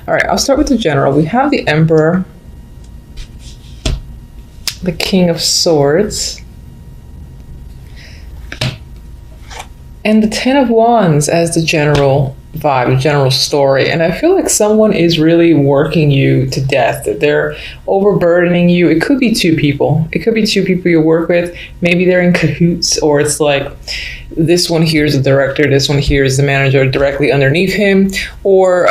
All right, I'll start with the general. We have the Emperor, the King of Swords, and the Ten of Wands as the general vibe, the general story. And I feel like someone is really working you to death. They're overburdening you. It could be two people. It could be two people you work with. Maybe they're in cahoots, or it's like this one here is the director, this one here is the manager directly underneath him, or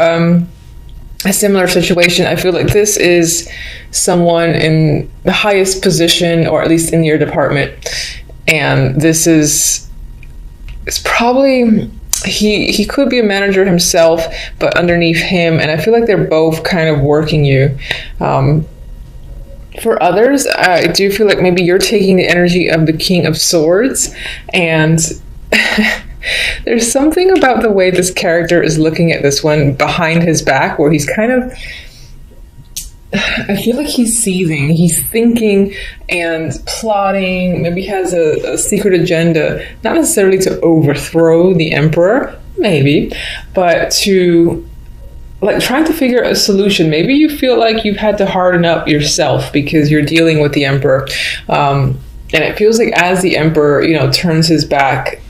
a similar situation. I feel like this is someone in the highest position, or at least in your department, and this is, it's probably, he could be a manager himself, but underneath him, and I feel like they're both kind of working you. For others, I do feel like maybe you're taking the energy of the King of Swords, and there's something about the way this character is looking at this one behind his back, where he's kind of, I feel like he's seething, he's thinking and plotting, maybe has a secret agenda, not necessarily to overthrow the Emperor, maybe, but to like trying to figure out a solution. Maybe you feel like you've had to harden up yourself because you're dealing with the Emperor. And it feels like as the Emperor, you know, turns his back,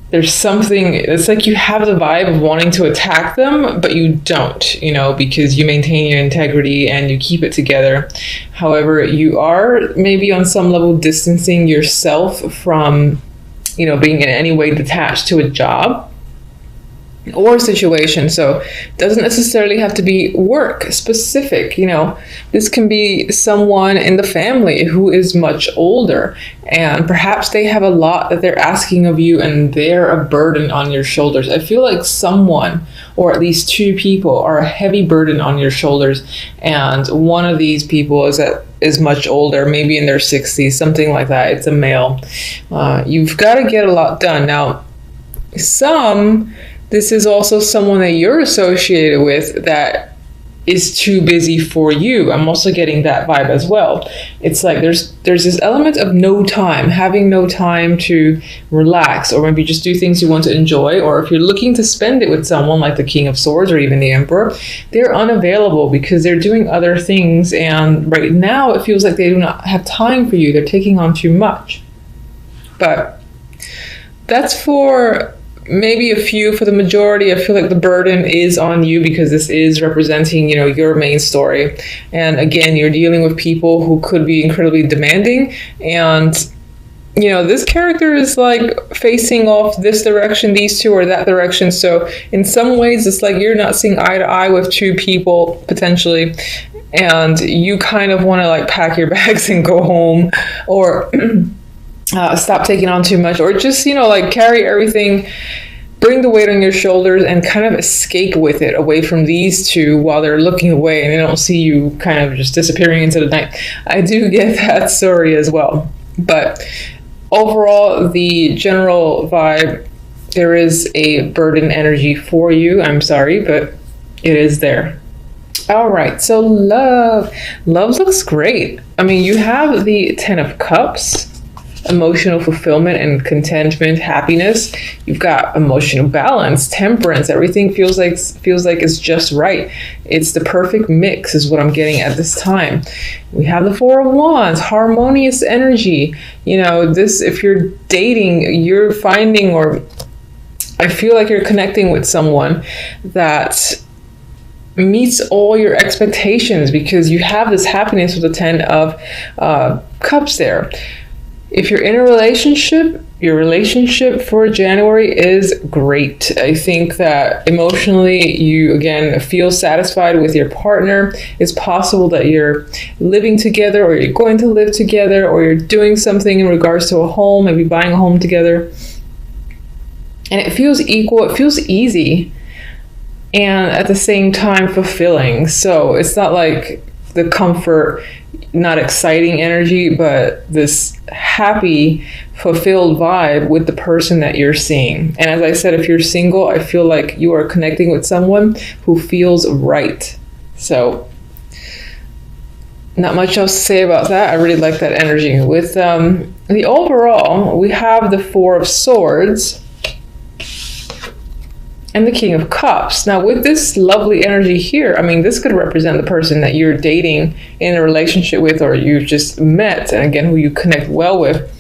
there's something, it's like you have the vibe of wanting to attack them, but you don't, you know, because you maintain your integrity and you keep it together. However, you are maybe on some level distancing yourself from, you know, being in any way detached to a job or situation. So it doesn't necessarily have to be work specific, you know. This can be someone in the family who is much older, and perhaps they have a lot that they're asking of you and they're a burden on your shoulders. I feel like someone, or at least two people, are a heavy burden on your shoulders, and one of these people is much older, maybe in their 60s, something like that. It's a male. You've got to get a lot done. Now, this is also someone that you're associated with that is too busy for you. I'm also getting that vibe as well. It's like there's this element of having no time to relax, or maybe just do things you want to enjoy. Or if you're looking to spend it with someone like the King of Swords or even the Emperor, they're unavailable because they're doing other things. And right now it feels like they do not have time for you. They're taking on too much. But that's for maybe a few. For the majority, I feel like the burden is on you because this is representing, you know, your main story. And again, you're dealing with people who could be incredibly demanding, and you know, this character is like facing off this direction, these two, or that direction. So in some ways, it's like you're not seeing eye to eye with two people potentially, and you kind of want to like pack your bags and go home, or stop taking on too much, or just, you know, like carry everything, bring the weight on your shoulders and kind of escape with it away from these two while they're looking away and they don't see you kind of just disappearing into the night. I do get that story as well. But overall, the general vibe, there is a burden energy for you. I'm sorry, but it is there. All right, so love looks great. I mean, you have the Ten of Cups, emotional fulfillment and contentment, happiness. You've got emotional balance, temperance. Everything feels like it's just right. It's the perfect mix is what I'm getting at this time. We have the Four of Wands, harmonious energy. You know, this, if you're dating, you're finding, or I feel like you're connecting with someone that meets all your expectations because you have this happiness with the Ten of Cups there. If you're in a relationship, your relationship for January is great. I think that emotionally you, again, feel satisfied with your partner. It's possible that you're living together, or you're going to live together, or you're doing something in regards to a home, maybe buying a home together. And it feels equal, it feels easy, and at the same time fulfilling. So it's not like the comfort, not exciting energy, but this happy, fulfilled vibe with the person that you're seeing. And as I said, if you're single, I feel like you are connecting with someone who feels right. So not much else to say about that. I really like that energy. With the overall, we have the Four of Swords and the King of Cups. Now, with this lovely energy here, I mean, this could represent the person that you're dating, in a relationship with, or you've just met, and again, who you connect well with.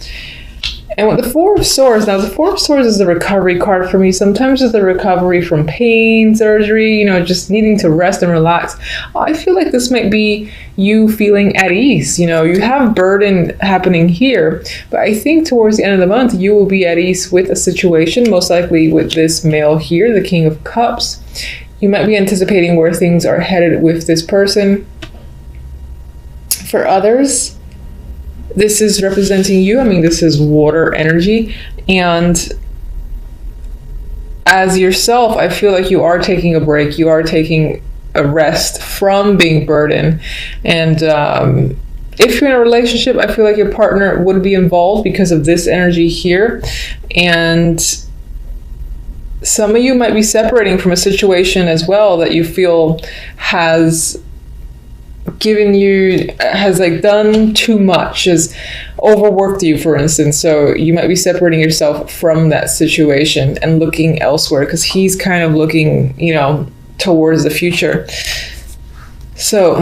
And with the Four of Swords, now the Four of Swords is the recovery card for me. Sometimes it's the recovery from pain, surgery, just needing to rest and relax. I feel like this might be you feeling at ease. You have burden happening here, but I think towards the end of the month, you will be at ease with a situation, most likely with this male here, the King of Cups. You might be anticipating where things are headed with this person. For others, this is representing you. I mean, this is water energy. And as yourself, I feel like you are taking a break. You are taking a rest from being burdened. And if you're in a relationship, I feel like your partner would be involved because of this energy here. And some of you might be separating from a situation as well that you feel has done too much, has overworked you, for instance. So you might be separating yourself from that situation and looking elsewhere, because he's kind of looking, towards the future. So,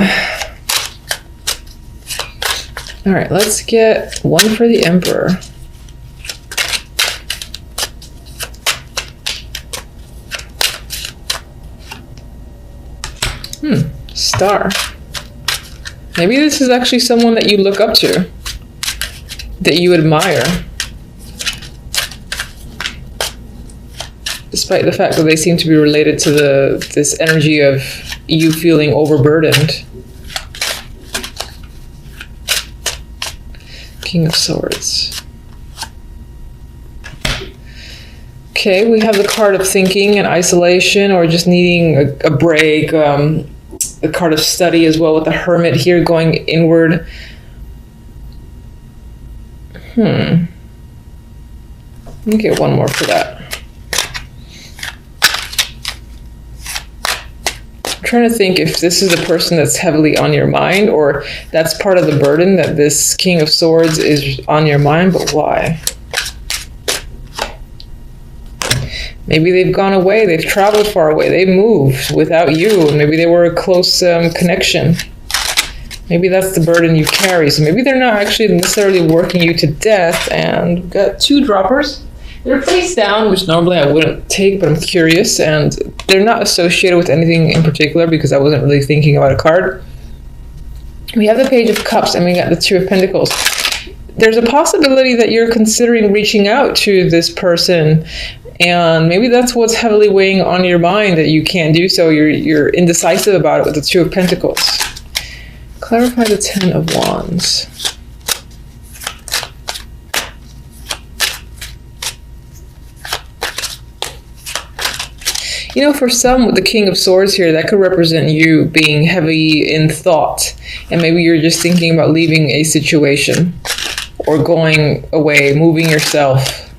all right, let's get one for the Emperor. Star. Maybe this is actually someone that you look up to, that you admire, despite the fact that they seem to be related to this energy of you feeling overburdened. King of Swords. Okay, we have the card of thinking and isolation, or just needing a break. The card of study as well, with the Hermit here going inward. Let me get one more for that. I'm trying to think if this is a person that's heavily on your mind, or that's part of the burden, that this King of Swords is on your mind, but why? Maybe they've gone away, they've traveled far away, they moved without you, and maybe they were a close connection. Maybe that's the burden you carry. So maybe they're not actually necessarily working you to death. And we've got two droppers. They're face down, which normally I wouldn't take, but I'm curious. And they're not associated with anything in particular, because I wasn't really thinking about a card. We have the Page of Cups, and we got the Two of Pentacles. There's a possibility that you're considering reaching out to this person, and maybe that's what's heavily weighing on your mind, that you can't do so. You're indecisive about it with the Two of Pentacles. Clarify the Ten of Wands. For some with the King of Swords here, that could represent you being heavy in thought, and maybe you're just thinking about leaving a situation or going away, moving yourself.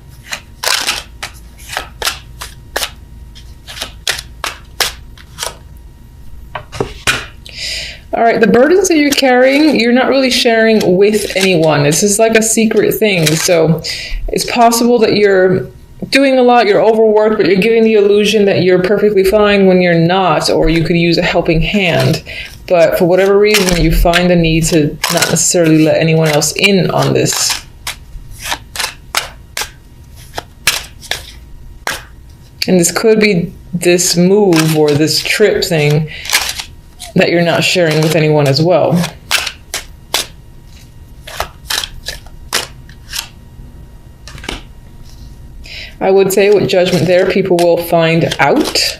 All right, the burdens that you're carrying, you're not really sharing with anyone. This is like a secret thing. So it's possible that you're doing a lot, you're overworked, but you're giving the illusion that you're perfectly fine when you're not, or you could use a helping hand. But for whatever reason, you find the need to not necessarily let anyone else in on this. And this could be this move or this trip thing that you're not sharing with anyone as well. I would say with Judgment there, people will find out.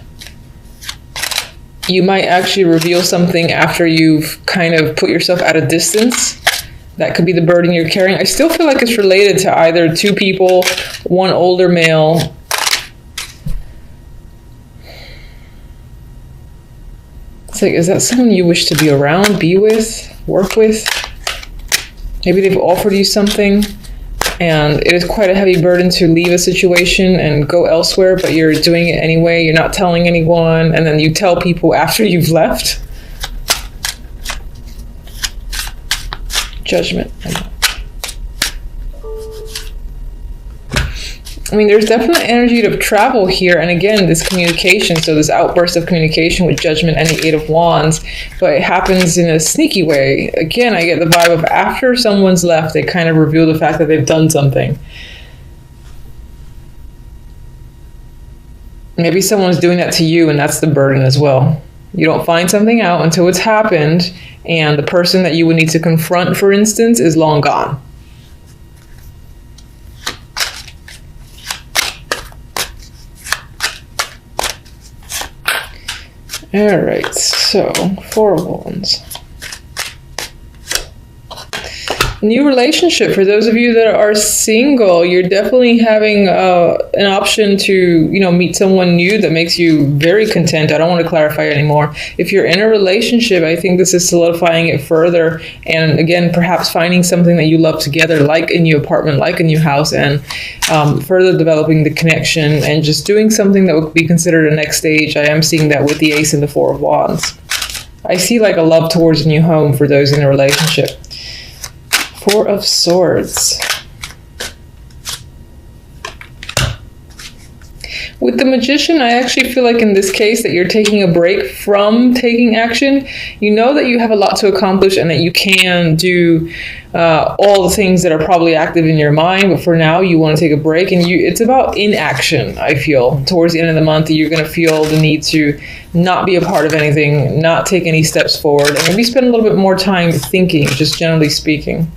You might actually reveal something after you've kind of put yourself at a distance. That could be the burden you're carrying. I still feel like it's related to either two people, one older male. It's like, is that someone you wish to be around, be with, work with? Maybe they've offered you something, and it is quite a heavy burden to leave a situation and go elsewhere, but you're doing it anyway. You're not telling anyone, and then you tell people after you've left. Judgment. I mean, there's definitely energy to travel here. And again, this communication, so this outburst of communication with Judgment and the Eight of Wands, but it happens in a sneaky way. Again, I get the vibe of after someone's left, they kind of reveal the fact that they've done something. Maybe someone's doing that to you, and that's the burden as well. You don't find something out until it's happened, and the person that you would need to confront, for instance, is long gone. All right, so Four of Wands. New relationship. For those of you that are single, you're definitely having an option to, meet someone new that makes you very content. I don't want to clarify anymore. If you're in a relationship, I think this is solidifying it further. And again, perhaps finding something that you love together, like a new apartment, like a new house, and further developing the connection and just doing something that would be considered a next stage. I am seeing that with the Ace and the Four of Wands. I see like a love towards a new home for those in a relationship. Four of Swords. With the Magician, I actually feel like in this case that you're taking a break from taking action. You know that you have a lot to accomplish and that you can do all the things that are probably active in your mind, but for now you want to take a break, and it's about inaction. I feel towards the end of the month you're going to feel the need to not be a part of anything, not take any steps forward, and maybe spend a little bit more time thinking, just generally speaking.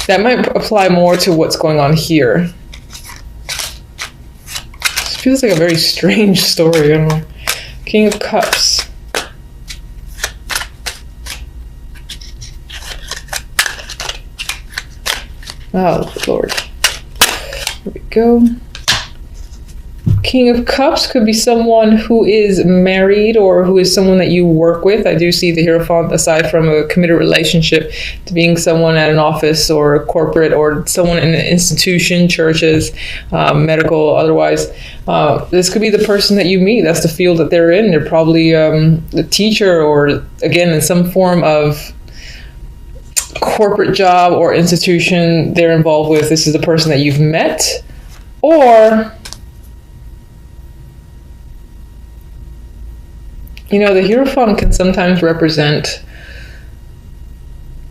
That might apply more to what's going on here. This feels like a very strange story. I don't know. King of Cups. Oh, Lord. There we go. King of Cups could be someone who is married or who is someone that you work with. I do see the Hierophant, aside from a committed relationship, to being someone at an office or a corporate or someone in an institution, churches, medical, otherwise. This could be the person that you meet. That's the field that they're in. They're probably a teacher or, again, in some form of corporate job or institution they're involved with. This is the person that you've met. Or the Hierophant can sometimes represent,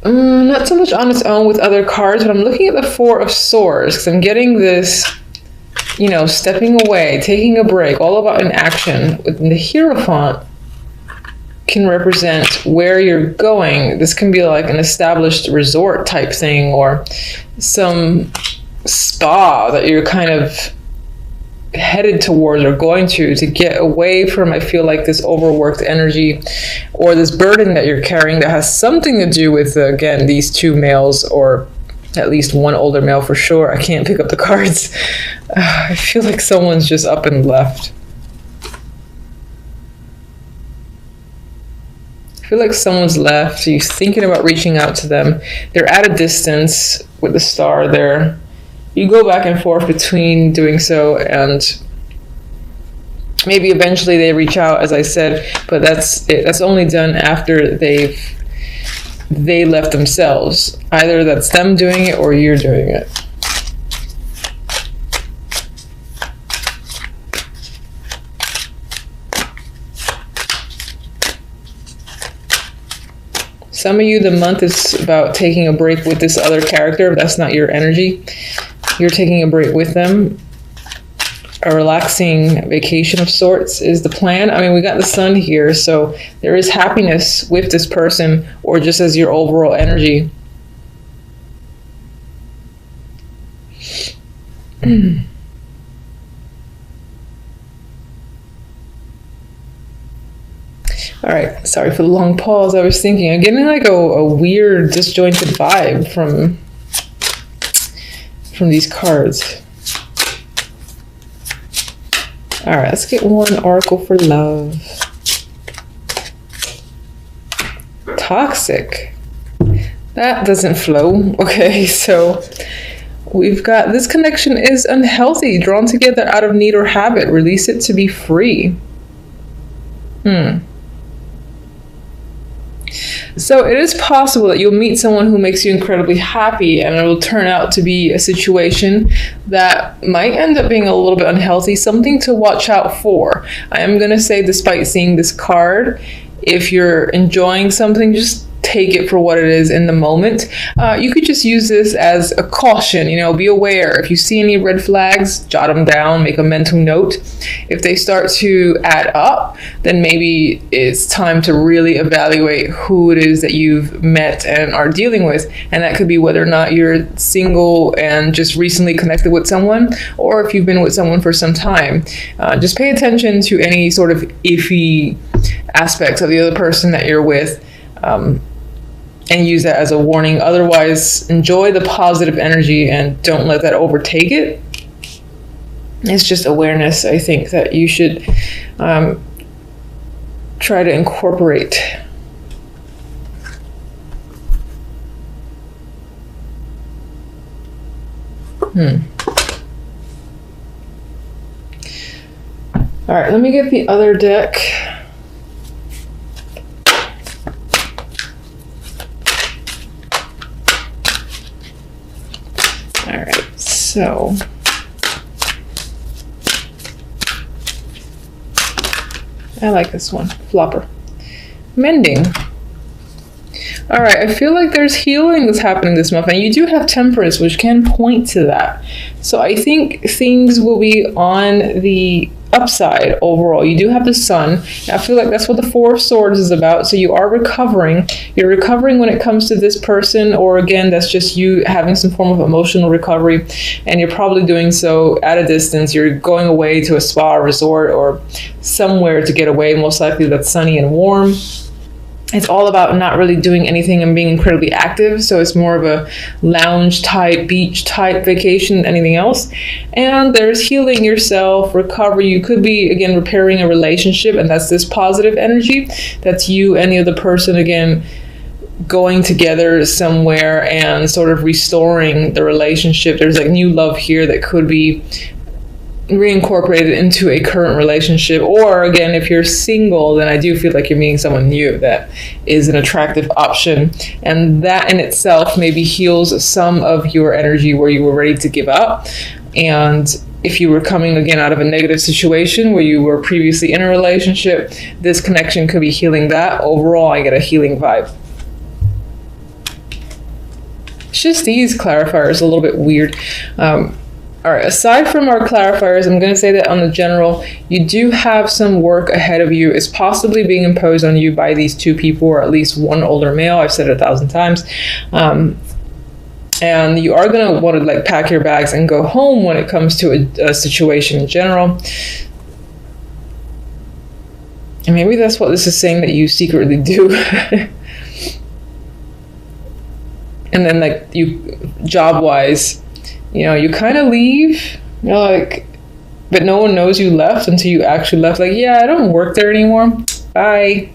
not so much on its own with other cards, but I'm looking at the Four of Swords because I'm getting this, stepping away, taking a break, all about inaction. With the Hierophant can represent where you're going. This can be like an established resort type thing or some spa that you're kind of headed towards or going to get away from, I feel like, this overworked energy or this burden that you're carrying that has something to do with, again, these two males or at least one older male for sure. I can't pick up the cards. I feel like someone's just up and left. I feel like someone's left. You're thinking about reaching out to them. They're at a distance with the star there. You go back and forth between doing so, and maybe eventually they reach out, as I said, but that's it. That's only done after they left themselves. Either that's them doing it or you're doing it. Some of you, the month is about taking a break with this other character. If that's not your energy, you're taking a break with them. A relaxing vacation of sorts is the plan. I mean, we got the Sun here, so there is happiness with this person or just as your overall energy. All right, sorry for the long pause. I was thinking, I'm getting like a weird disjointed vibe from these cards. All right, let's get one oracle for love. Toxic. That doesn't flow. Okay, so we've got this connection is unhealthy, drawn together out of need or habit. Release it to be free. So it is possible that you'll meet someone who makes you incredibly happy, and it'll turn out to be a situation that might end up being a little bit unhealthy, something to watch out for. I am going to say, despite seeing this card, if you're enjoying something, just take it for what it is in the moment. You could just use this as a caution, be aware. If you see any red flags, jot them down, make a mental note. If they start to add up, then maybe it's time to really evaluate who it is that you've met and are dealing with. And that could be whether or not you're single and just recently connected with someone, or if you've been with someone for some time. Just pay attention to any sort of iffy aspects of the other person that you're with. And use that as a warning. Otherwise, enjoy the positive energy and don't let that overtake it. It's just awareness, I think, that you should try to incorporate. All right, let me get the other deck. All right, so I like this one, Flopper. Mending. All right, I feel like there's healing that's happening this month, and you do have Temperance, which can point to that. So I think things will be on the upside overall. You do have the Sun. I feel like that's what the Four of Swords is about. So you are recovering. You're recovering when it comes to this person, or again, that's just you having some form of emotional recovery, and you're probably doing so at a distance. You're going away to a spa, resort, or somewhere to get away. Most likely that's sunny and warm. It's all about not really doing anything and being incredibly active. So it's more of a lounge type, beach type vacation than anything else. And there's healing yourself, recovery. You could be, again, repairing a relationship, and that's this positive energy. That's you and the other person, again, going together somewhere and sort of restoring the relationship. There's like new love here that could be reincorporated into a current relationship. Or again, if you're single, then I do feel like you're meeting someone new that is an attractive option, and that in itself maybe heals some of your energy where you were ready to give up. And if you were coming again out of a negative situation where you were previously in a relationship, this connection could be healing that. Overall, I get a healing vibe. It's just these clarifiers a little bit weird. All right, aside from our clarifiers, I'm going to say that on the general, you do have some work ahead of you. It's possibly being imposed on you by these two people, or at least one older male. I've said it 1,000 times. And you are going to want to like pack your bags and go home when it comes to a situation in general. And maybe that's what this is saying that you secretly do. And then like you, job-wise, you kind of leave, like, but no one knows you left until you actually left. Like, yeah, I don't work there anymore. Bye.